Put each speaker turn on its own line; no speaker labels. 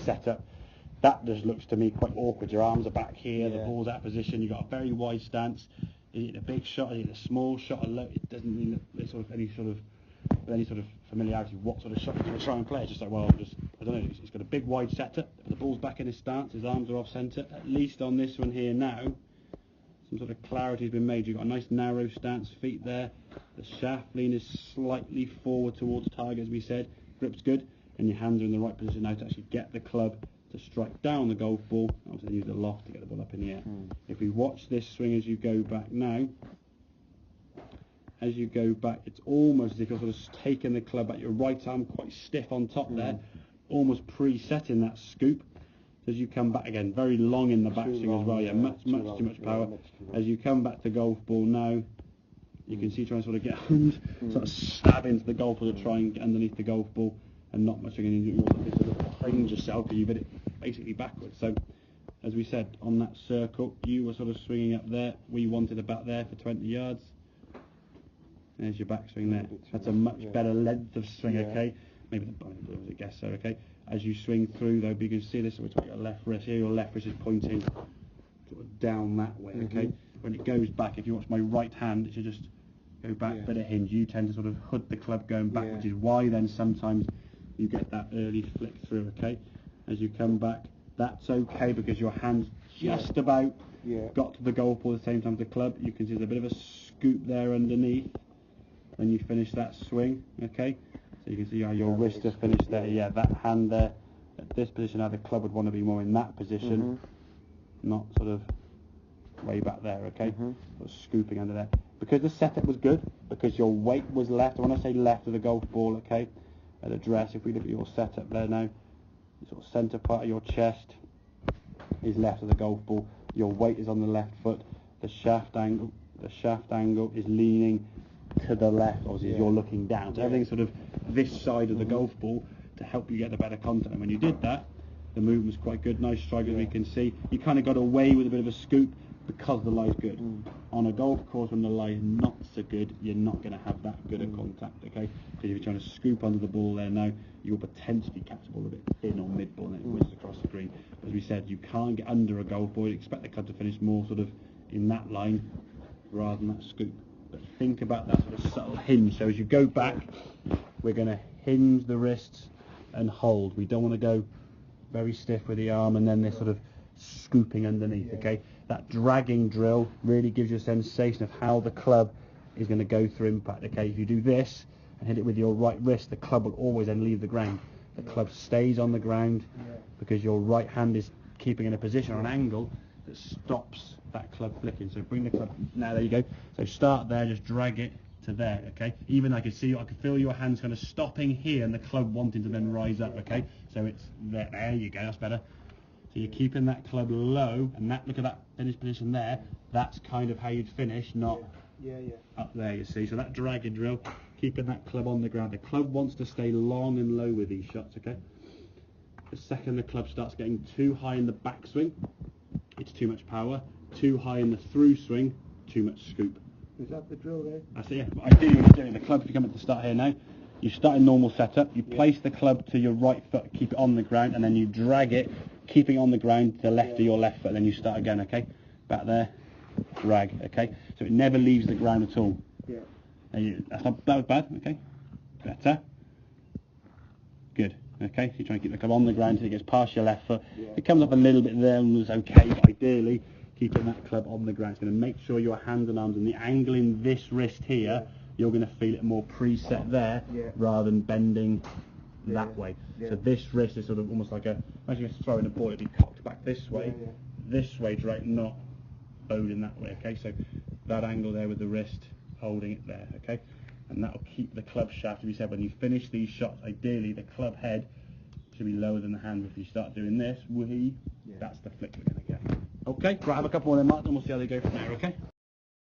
setup, that just looks to me quite awkward. Your arms are back here, the ball's out of position, you've got a very wide stance. Is it a big shot? Is it a small shot? It doesn't mean that sort of any sort of familiarity. What sort of shot you're going to try and play? It's just like, well, I don't know. He's got a big wide setup. The ball's back in his stance. His arms are off centre. At least on this one here now, some sort of clarity has been made. You've got a nice narrow stance, feet there. The shaft lean is slightly forward towards target, as we said. Grip's good, and your hands are in the right position now to actually get the club to strike down the golf ball. Obviously, use the loft to get the ball up in the air. If we watch this swing as you go back now, as you go back, it's almost as if you're sort of taking the club at your right arm quite stiff on top there, almost pre-setting that scoop. As you come back again, very long in the backswing as well. Yeah, much too much power. As you come back to golf ball now, you can see trying to sort of get sort of stab into the golf ball to try and get underneath the golf ball, and not much again. You want to sort of hinge yourself because you've hit it basically backwards. So, as we said, on that circle, you were sort of swinging up there. We wanted about there for 20 yards. There's your backswing there. That's a much better length of swing, okay? Maybe the bone blue, I guess so, okay? As you swing through, though, you can see this, we're talking about your left wrist here. Your left wrist is pointing sort of down that way, okay? When it goes back, if you watch my right hand, it should just go back, bit of hinge. You tend to sort of hood the club going back, which is why then sometimes you get that early flick through, okay? As you come back, that's okay because your hand's just about got to the golf ball at the same time as the club. You can see there's a bit of a scoop there underneath when you finish that swing, okay? So you can see how your wrist has finished there. Yeah, that hand there at this position, now the club would want to be more in that position, not sort of way back there, okay? Sort of scooping under there. Because the setup was good, because your weight was left, when I say left of the golf ball, okay, at address, if we look at your setup there now, the sort of centre part of your chest is left of the golf ball, your weight is on the left foot, the shaft angle is leaning to the left, obviously, as you're looking down. So everything's sort of this side of the golf ball to help you get the better contact. And when you did that, the movement was quite good, nice strike as we can see. You kind of got away with a bit of a scoop because the lie's good. On a golf course when the lie is not so good, you're not going to have that good a contact, okay? Because if you're trying to scoop under the ball there now, you'll potentially catch the ball a bit thin or mid-ball and it whizzes across the green. As we said, you can't get under a golf ball. You expect the club to finish more sort of in that line rather than that scoop. But think about that sort of subtle hinge. So as you go back, we're going to hinge the wrists and hold. We don't want to go very stiff with the arm and then this sort of scooping underneath, okay? That dragging drill really gives you a sensation of how the club is going to go through impact, okay? If you do this and hit it with your right wrist, the club will always then leave the ground. The club stays on the ground because your right hand is keeping in a position or an angle that stops that club flicking. So bring the club, now there you go. So start there, just drag it to there, okay? Even I can feel your hands kind of stopping here and the club wanting to then rise up, okay? So it's there, there you go, that's better. So you're keeping that club low, and that, look at that finish position there, that's kind of how you'd finish, not up there, you see. So that drag and drill, keeping that club on the ground. The club wants to stay long and low with these shots, okay? The second the club starts getting too high in the backswing, it's too much power. Too high in the through swing, too much scoop.
Is that the drill there?
That's it, yeah. Ideally, when you're doing the club, if you come at the start here now, you start in normal setup, you place the club to your right foot, keep it on the ground, and then you drag it, keeping it on the ground to the left of your left foot, and then you start again, okay? Back there, drag, okay? So it never leaves the ground at all.
Yeah.
That was bad, okay? Better. Good. Okay, so you're trying to keep the club on the ground until it gets past your left foot. If it comes up a little bit there and it's okay, but ideally keeping that club on the ground. It's going to make sure your hands and arms and the angle in this wrist here, you're going to feel it more preset there rather than bending that way. So this wrist is sort of almost like as you're throwing a ball, it'd be cocked back this way, right, not bowed in that way, okay? So that angle there with the wrist holding it there, okay? And that'll keep the club shaft, as we said, when you finish these shots, ideally the club head should be lower than the hand. If you start doing this, that's the flick we're going to get. Okay, right, have a couple more then, Mark, and we'll see how they go from there, okay?